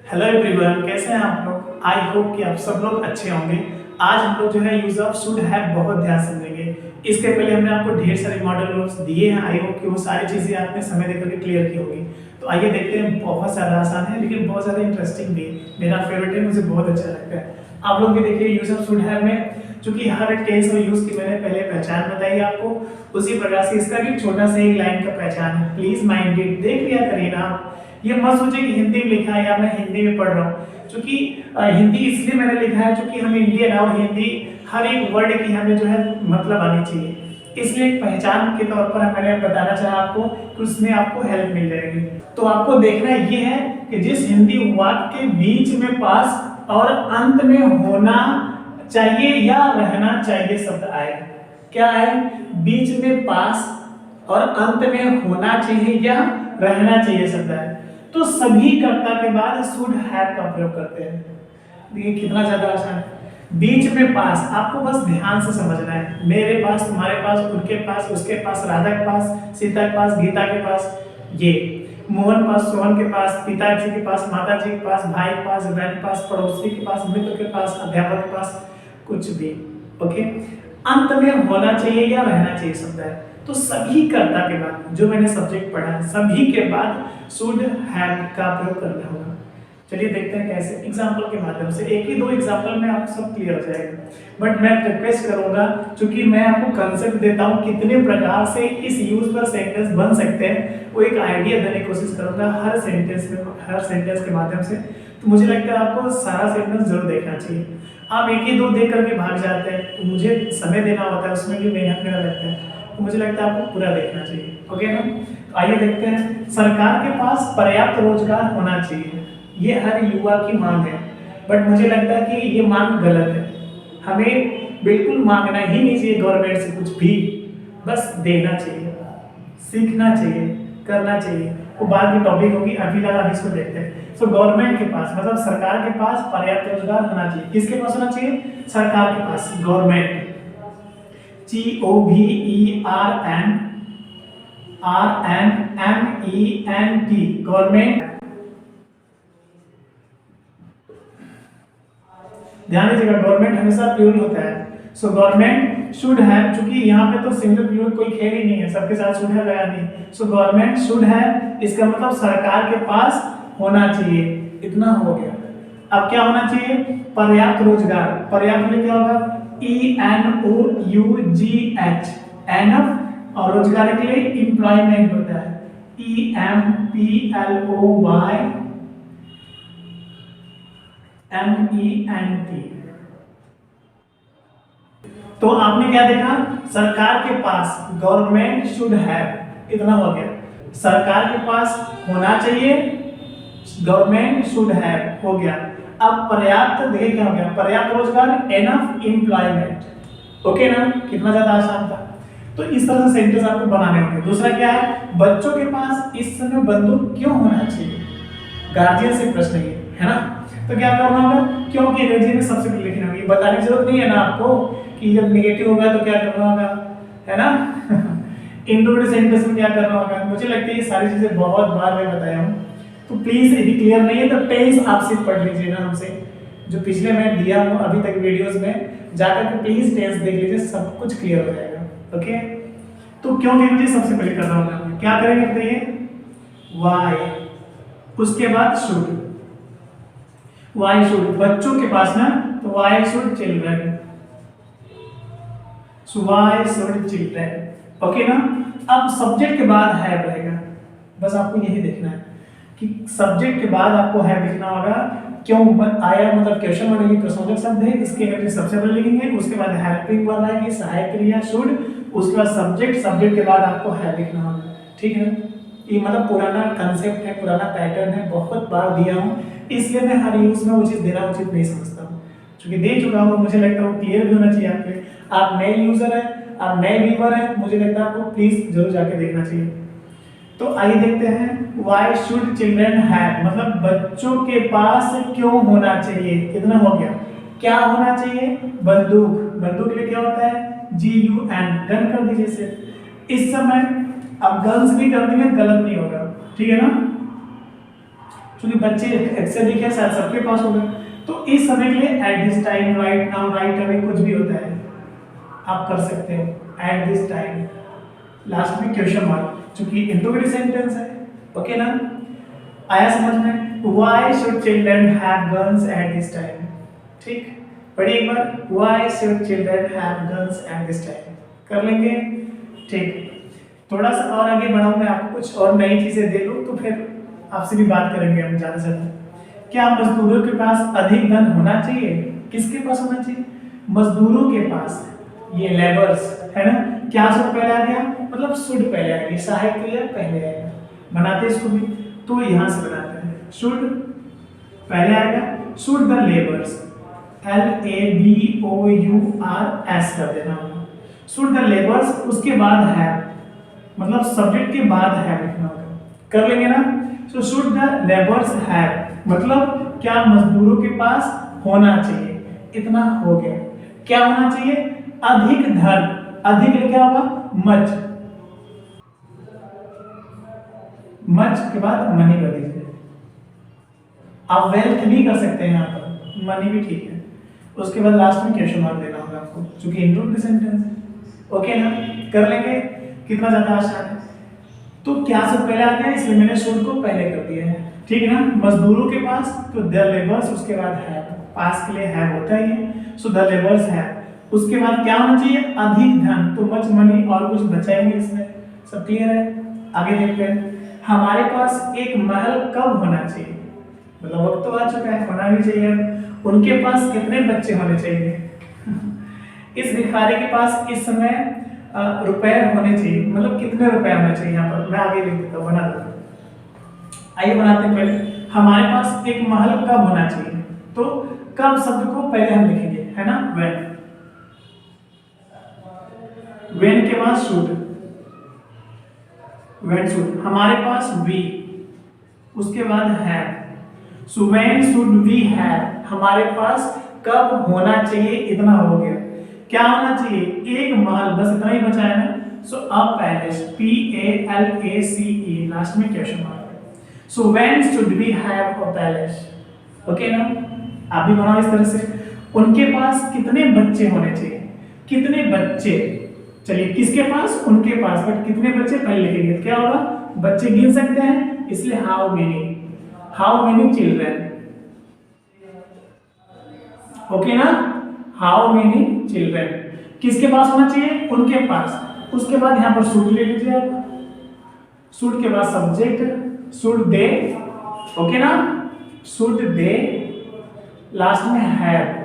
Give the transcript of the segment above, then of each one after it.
Hello everyone, कैसे हैं आप लोग। आई होप कि आप सब लोग अच्छे होंगे। आज हम लोग जो है यूज ऑफ शुड हैव बहुत ध्यान समझेंगे। इसके पहले हमने आपको ढेर सारे मॉडल रूल्स दिए हैं। आई होप कि वो सारी चीज़ें आपने समय देकर के क्लियर की होगी। तो आइए देखते हैं। बहुत ज़्यादा आसान है लेकिन बहुत ज़्यादा इंटरेस्टिंग भी। मेरा फेवरेट है, मुझे बहुत अच्छा लगता है। आप लोग भी देखिए यूज ऑफ शुड हैव में, चूंकि हर टेंस और यूज की मैंने पहले पहचान बताई आपको, उसी प्रकार से इसका भी छोटा सा एक लाइन का पहचान है। प्लीज माइंड इट, देख लिया करिए ना आप। ये मत सोचिए कि हिंदी में लिखा है या मैं हिंदी में पढ़ रहा हूँ। क्योंकि हिंदी इसलिए मैंने लिखा है क्योंकि हम इंडियन है और हिंदी हर एक वर्ड की हमें जो है मतलब आनी चाहिए। इसलिए एक पहचान के तौर पर मैंने बताना चाहा आपको कि उसमें आपको हेल्प मिल जाएगी। तो आपको देखना ये है कि जिस हिंदी वाक्य के बीच में पास और अंत में होना चाहिए या रहना चाहिए शब्द आए। क्या है? बीच में पास और अंत में होना चाहिए या रहना चाहिए शब्द है। तो सभी कर्ता के बाद शुड हैव का प्रयोग करते हैं। देखिए कितना ज्यादा आसान है। बीच में पास आपको बस ध्यान से समझना है। मेरे पास, तुम्हारे पास, उनके पास, उसके पास, राधा के पास, सीता के पास, गीता के पास, ये मोहन पास, सोहन के पास, पिताजी के पास, माताजी के पास, भाई के पास, बहन के पास, पड़ोसी के पास, मित्र के पास, अध्यापक के पास, कुछ भी। ओके, अंत में होना चाहिए या रहना चाहिए शब्द है। तो सभी कर्ता के बाद, जो मैंने सब्जेक्ट पढ़ा है, सभी के बाद शुड हैव का प्रयोग करना होगा। चलिए देखते हैं कैसे। एग्जाम्पल के माध्यम से, एक ही दो एग्जाम्पल में आपको सब क्लियर हो जाएगा। बट मैं रिक्वेस्ट करूंगा, क्योंकि मैं आपको कंसेप्ट देता हूं कितने प्रकार से इस यूज पर सेंटेंस बन सकते हैं, वो एक आइडिया देने की कोशिश करूंगा हर सेंटेंस में, हर सेंटेंस के माध्यम से। तो मुझे लगता है आपको सारा सेंटेंस जरूर देखना चाहिए। आप एक ही दो देख करके भाग जाते हैं, तो मुझे समय देना होता है, उसमें भी मेहनत मेरा लगता है। तो मुझे लगता है आपको पूरा देखना चाहिए। ओके ना? तो आइए देखते हैं। सरकार के पास पर्याप्त रोजगार होना चाहिए, ये हर युवा की मांग है। बट मुझे लगता है कि ये मांग गलत है। हमें बिल्कुल मांगना ही नहीं चाहिए गवर्नमेंट से कुछ भी, बस देना चाहिए, सीखना चाहिए, करना चाहिए। वो बाद की टॉपिक होगी, अभी फिलहाल इसको देखते हैं। सो गवर्नमेंट के पास मतलब सरकार के पास पर्याप्त रोजगार होना चाहिए। किसके पास होना चाहिए? सरकार के पास, गवर्नमेंट। GOVERNMENT, government. ध्यान दीजिएगा, गवर्नमेंट हमेशा प्लूरल होता है। सो गवर्नमेंट शुड हैव, चूंकि यहाँ पे तो सिंगल प्लूरल कोई खेल ही नहीं है, सबके साथ शुड हैव लगा नहीं। सो गवर्नमेंट शुड हैव, इसका मतलब सरकार के पास होना चाहिए। इतना हो गया। अब क्या होना चाहिए? पर्याप्त रोजगार। पर्याप्त में क्या होगा? ENOUGH, एनफ, और रोजगार के लिए एम्प्लॉयमेंट होता है, EMPLOYMENT। तो आपने क्या देखा? सरकार के पास, गवर्नमेंट शुड हैव, इतना हो गया। सरकार के पास होना चाहिए, गवर्नमेंट शुड हैव, हो गया। अब पर्याप्त, देखिए क्या हो गया? पर्याप्त रोजगार, एनफ एम्प्लॉयमेंट। ओके ना? कितना ज्यादा आसान था। तो इस तरह से सेंटेंस आपको बनाने होंगे। दूसरा क्या है? बच्चों के पास इस समय बंदूक क्यों होना चाहिए? गार्जियन से प्रश्न है ना? तो क्या करना होगा? क्योंकि अंग्रेजी में सबसे पहले लिखना होगा। बताने की जरूरत नहीं है ना आपको कि जब नेगेटिव होगा तो क्या करना होगा, है ना? इंक्लूड सेंटेंस में क्या करना होगा। मुझे लगता है ये सारी चीजें बहुत बार मैं बताया हूँ। तो प्लीज यदि क्लियर नहीं है तो टेंस आप सिर्फ पढ़ लीजिए ना हमसे, जो पिछले मैं दिया हूँ अभी तक वीडियोस में, जाकर के प्लीज टेंस देख लीजिए, सब कुछ क्लियर हो जाएगा। ओके, तो क्योंकि मुझे सबसे पहले करना होगा, क्या करेंगे बताइए? वाई, उसके बाद शुड। वाई शुड, बच्चों के पास ना, तो why should children, so why should children. Okay ना? अब सब्जेक्ट के बाद हैव रहेगा। बस आपको यही देखना है कि सब्जेक्ट के बाद आपको हैव लिखना होगा। क्यों आया? मतलब क्वेश्चन वर्ड है, प्रश्नोत्तक शब्द है, इसके अंदर सबसे पहले लिखेंगे, उसके बाद हेल्पिंग वर्ब आएगी, सहायक क्रिया शुड, उसके बाद सब्जेक्ट, सब्जेक्ट के बाद आपको हैव लिखना होगा। ठीक है? ये मतलब पुराना कंसेप्ट है, पुराना पैटर्न है, बहुत बार दिया हूँ, इसलिए मैं हर यूज में वो चीज देना उचित नहीं समझता हूँ। क्योंकि दे चुका हूँ, मुझे लगता है वो क्लियर भी होना चाहिए आपके। आप नए यूजर है, आप नए व्यूअर है, मुझे लगता है आपको प्लीज जरूर जाके देखना चाहिए। तो आइए देखते हैं। वाई शुड चिल्ड्रन हैव, मतलब बच्चों के पास क्यों होना चाहिए। कितना हो गया? क्या होना चाहिए? बंदूक। बंदूक के लिए क्या होता है? GUN, गन कर दीजिए सिर्फ। इस समय अब गन्स भी कर देंगे, गलत नहीं होगा। ठीक है ना? क्योंकि बच्चे अक्सर देखिए शायद सबके पास होगा। तो इस समय के लिए at this time, right now, right away कुछ भी होता है आप कर सकते हो। एट दिस टाइम लास्ट में क्वेश्चन मार्क, क्योंकि इंट्रोगेटिव सेंटेंस है। ओके ना, आया समझ में? Why should children have guns at this time? ठीक, पढ़िए एक बार। Why should children have guns at this time? कर लेंगे, ठीक। थोड़ा सा और आगे बढ़ाऊं मैं, आपको कुछ और नई चीजें दे दूं तो फिर आपसे भी बात करेंगे हम ज्यादा से ज्यादा। क्या मजदूरों के पास अधिक धन होना चाहिए? किसके पास होना चाहिए? मजदूरों के पास, ये लेबर्स है ना। क्या शुड पहले आ गया? मतलब शुड पहले आ गया, सहायक क्रिया पहले आएगा। बनाते इसको भी तो यहां से बनाते हैं। शुड पहले आएगा, शुड द लेबर्स, LABOURS कर देना होगा। शुड द लेबर्स, उसके बाद है, मतलब सब्जेक्ट के बाद है लिखना होगा। कर लेंगे ना। So should the labours have, मतलब क्या मजदूरों के पास होना चाहिए, इतना हो गया। क्या होना चाहिए? अधिक धन। अधिक क्या होगा? मच, मच के बाद मनी कर दीजिए। आप वेल्थ भी कर सकते हैं यहाँ पर, मनी भी ठीक है। उसके बाद लास्ट में क्वेश्चन मार्क देना होगा आपको, क्योंकि इंट्रोगेटिव सेंटेंस है। ओके ना, कर लेंगे। कितना ज्यादा आसान है। तो क्या सब पहले आ गया, इसलिए मैंने शुड को पहले कर दिया है, ठीक है ना। मजदूरों के पास तो द लेबर्स, उसके बाद है, पास के लिए है होता ही है। सो द लेबर्स है, उसके बाद क्या होना चाहिए? अधिक धन, तो मच मनी, और कुछ बचाएंगे इसमें। सब क्लियर है? आगे देखते हैं। हमारे पास एक महल कब होना चाहिए? मतलब वक्त तो आ चुका है, होना भी चाहिए। उनके पास कितने बच्चे होने चाहिए? इस भिखारी के पास इस समय रुपए होने चाहिए, मतलब कितने रुपए होने चाहिए। यहाँ पर मैं आगे लिख देता हूँ, बना देता हूँ। आइए बनाते हैं पहले। हमारे पास एक महल कब होना चाहिए, तो कब शब्द को पहले हम लिखेंगे, है ना। when के बाद should, when should। हमारे पास we, उसके बाद have। So when should we have, हमारे पास कब होना चाहिए, इतना हो गया। क्या होना चाहिए? एक महल, बस इतना ही बचा है ना। सो अ पैलेस, PALACE, लास्ट में question mark. So when should we have a palace? Okay ना, आप भी बनाओ इस तरह से। उनके पास कितने बच्चे होने चाहिए? कितने बच्चे, चलिए किसके पास? उनके पास, बट कितने बच्चे पहले लिखेंगे। क्या होगा? बच्चे गिन सकते हैं, इसलिए how many, how many children. Okay ना, हाउ मेनी चिल्ड्रन किसके पास होना चाहिए? उनके पास। उसके बाद यहां पर शुड ले लीजिए आप। शुड के बाद सब्जेक्ट, शुड दे, ओके ना, शुड दे, लास्ट में हैव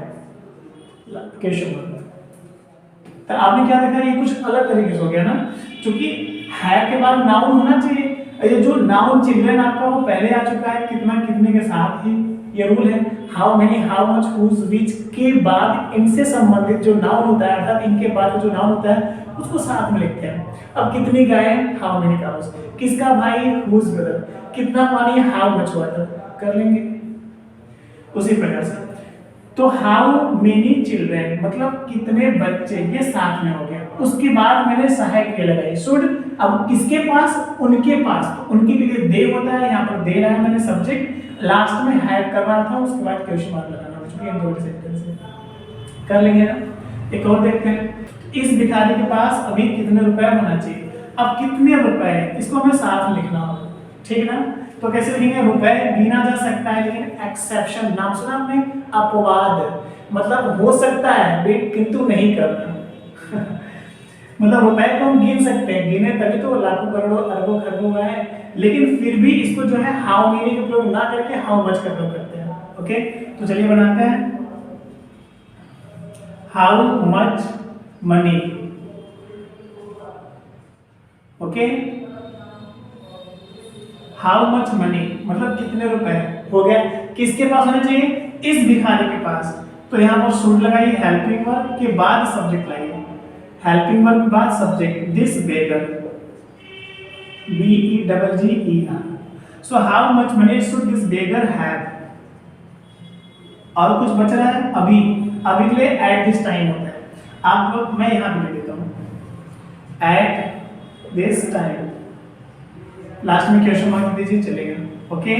क्वेश्चन मार्क। तो आपने क्या देखा, ये कुछ अलग तरीके से हो गया ना, क्योंकि है के बाद नाउन होना चाहिए। ये जो नाउन चिल्ड्रन आपका वो पहले आ चुका है, कितना कितने के साथ ही ये रूल है। How many, how much, whose, which के बाद इनसे संबंधित जो नाउन होता है, अर्थात इनके बाद जो नाउन होता है उसको साथ में लिखते हैं। अब कितनी गायें, हाउ मेनी काउस। किसका भाई, हुज ब्रदर। कितना पानी, हाउ मच वाटर। कर लेंगे उसी प्रकार से। तो हाउ मेनी चिल्ड्रन मतलब कितने बच्चे, ये साथ में हो गया। उसके बाद मैंने सहायक क्रिया लगाई शुड। अब किसके पास? उनके पास, तो उनके लिए दे होता है, यहाँ पर दे रहा है मैंने सब्जेक्ट, लास्ट में हैव कर रहा था, उसके बाद क्वेश्चन मार्क लगाना, क्योंकि इंट्रोगेटिव सेंटेंस है। कर लेंगे ना। एक और देखते हैं, इस भिखारी के पास अभी कितने रुपए होना चाहिए। अब कितने रुपए, इसको हमें साथ लिखना होगा, ठीक ना। तो कैसे लिखेंगे? रुपए गिना जा सकता है, लेकिन एक्सेप्शन, नाम सुना आपने, अपवाद, मतलब हो सकता है किंतु नहीं करना। मतलब रुपए को हम गिन सकते हैं, गिने तभी तो लाखों करोड़ों अरबों खरबों है, लेकिन फिर भी इसको जो है हाउ मेनी का प्रयोग ना करके हाउ मच का प्रयोग करते हैं। ओके, तो चलिए बनाते हैं। How much money, okay, how much money मतलब कितने रुपए हो गया। किसके पास होना चाहिए? इस भिखारी के पास। तो यहाँ पर शुड लगाइए, हेल्पिंग वर्ब के बाद सब्जेक्ट लाइए, हेल्पिंग वर्ब के बाद subject, this beggar, BEGGER। So how much money should this beggar have. और कुछ बच रहा है अभी, अभी के लिए एट दिस टाइम होता है। आप लोग, मैं यहाँ पे लिख देता हूँ एट दिस टाइम, लास्ट में क्वेश्चन मार्क दीजिए, चलेगा। ओके,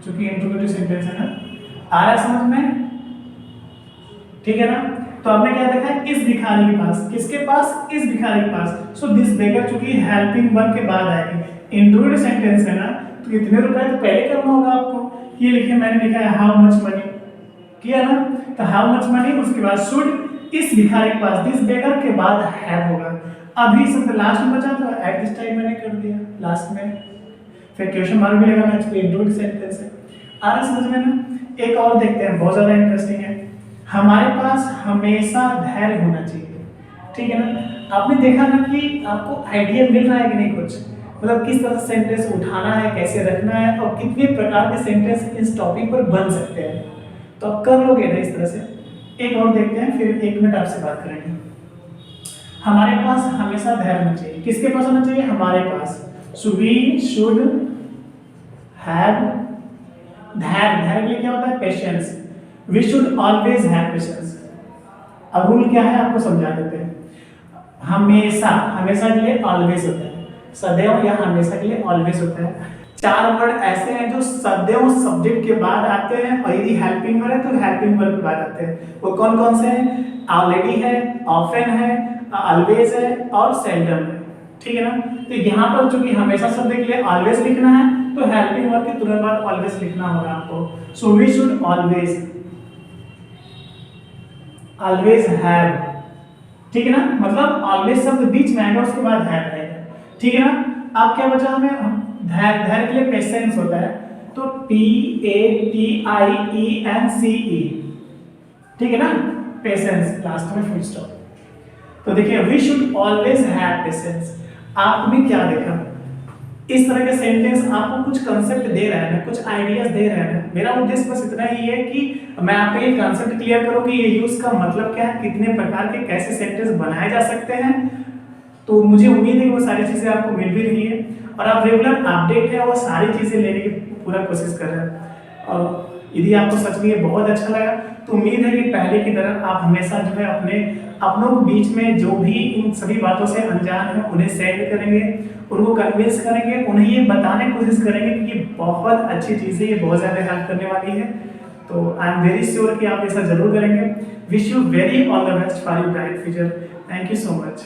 चूंकि इंट्रोगेटिव सेंटेंस है ना, आ रहा है समझ में, ठीक है ना। तो आपने क्या देखा है, इस भिखारी के पास, किसके पास, इस भिखारी के पास। सो दिस बेगर चूंकि हेल्पिंग वर्ब के बाद आएगी, इंट्रोगेटिव सेंटेंस है ना, तो इतने रुपए तो पहले करना होगा आपको। ये लिखिए, मैंने लिखा है हाउ मच मनी, किया ना, तो हाउ मच मनी, उसके बाद शुड इस भिखारी के पास, दिस बेगर के बाद हैव होगा। अभी सब लास्ट में बचा तो एट दिस टाइम मैंने कर दिया लास्ट में, फिर क्वेश्चन मार्क भी लगाना है, इंट्रोगेटिव सेंटेंस है। आ रहा समझ में ना। एक और देखते हैं, बहुत ज्यादा इंटरेस्टिंग है, हमारे पास हमेशा धैर्य होना चाहिए, ठीक है ना। आपने देखा ना कि आपको आइडिया मिल रहा है कि नहीं कुछ, मतलब किस तरह से सेंटेंस उठाना है, कैसे रखना है, और कितने प्रकार के सेंटेंस इस टॉपिक पर बन सकते हैं, तो आप कर लोगे ना इस तरह से। एक और देखते हैं, फिर 1 मिनट आपसे बात करेंगे। हमारे पास हमेशा धैर्य होना चाहिए, किसके पास होना चाहिए, हमारे पास। सो वी शुड हैव धैर्य, धैर्य के लिए क्या होता है, patience. We should always have patience. अब रूल क्या है आपको समझा देते हैं। हमेशा, हमेशा के लिए ऑलवेज होता है, सदैव या हमेशा के लिए ऑलवेज होता है। 4 वर्ड ऐसे हैं जो सदैव सब्जेक्ट के बाद आते हैं, और यदि हेल्पिंग वर्ब है तो हेल्पिंग वर्ब के बाद आते हैं। वो कौन कौन से हैं, ऑलरेडी है, ऑफन है, ऑलवेज है और सेल्डम है, ठीक है ना। तो यहाँ पर चूंकि हमेशा शब्द के लिए ऑलवेज लिखना है, तो हेल्पिंग वर्ब के तुरंत बाद ऑलवेज लिखना होगा आपको। So we should always, always have, ठीक है ना, मतलब ऑलवेज शब्द बीच में आएगा, उसके बाद हैव आएगा, ठीक है ना। अब क्या बचा हमें, धैर्य, धैर्य के लिए पेशेंस होता है, तो PATIENCE, ठीक है ना, पेशेंस, लास्ट में फुल स्टॉप। तो देखिए, we should always have patience. आपने क्या देखा, इस तरह के सेंटेंस आपको कुछ कंसेप्ट दे रहा है ना, कुछ आइडियाज दे रहा है ना। मेरा उद्देश्य बस इतना ही है कि मैं आपको ये कंसेप्ट क्लियर करूं कि ये यूज का मतलब क्या है, कितने प्रकार के कैसे सेंटेंस बनाए जा सकते हैं। तो मुझे उम्मीद है कि वो सारी चीजें आपको मिल भी रही है, और आप रेगुलर अपडेट है वो सारी चीजें लेने की पूरा कोशिश कर रहे हैं। और यदि आपको सच में ये बहुत अच्छा लगा, तो उम्मीद है कि पहले की तरह आप हमेशा जो है अपनों के बीच में जो भी इन सभी बातों से अनजान है उन्हें शेयर करेंगे, उनको कन्विंस करेंगे, उन्हें ये बताने की कोशिश करेंगे कि ये बहुत अच्छी चीज़ है, ये बहुत ज़्यादा हेल्प करने वाली है। तो आई एम वेरी श्योर कि आप ऐसा जरूर करेंगे। Wish you very all the best for your bright future. Thank you so much.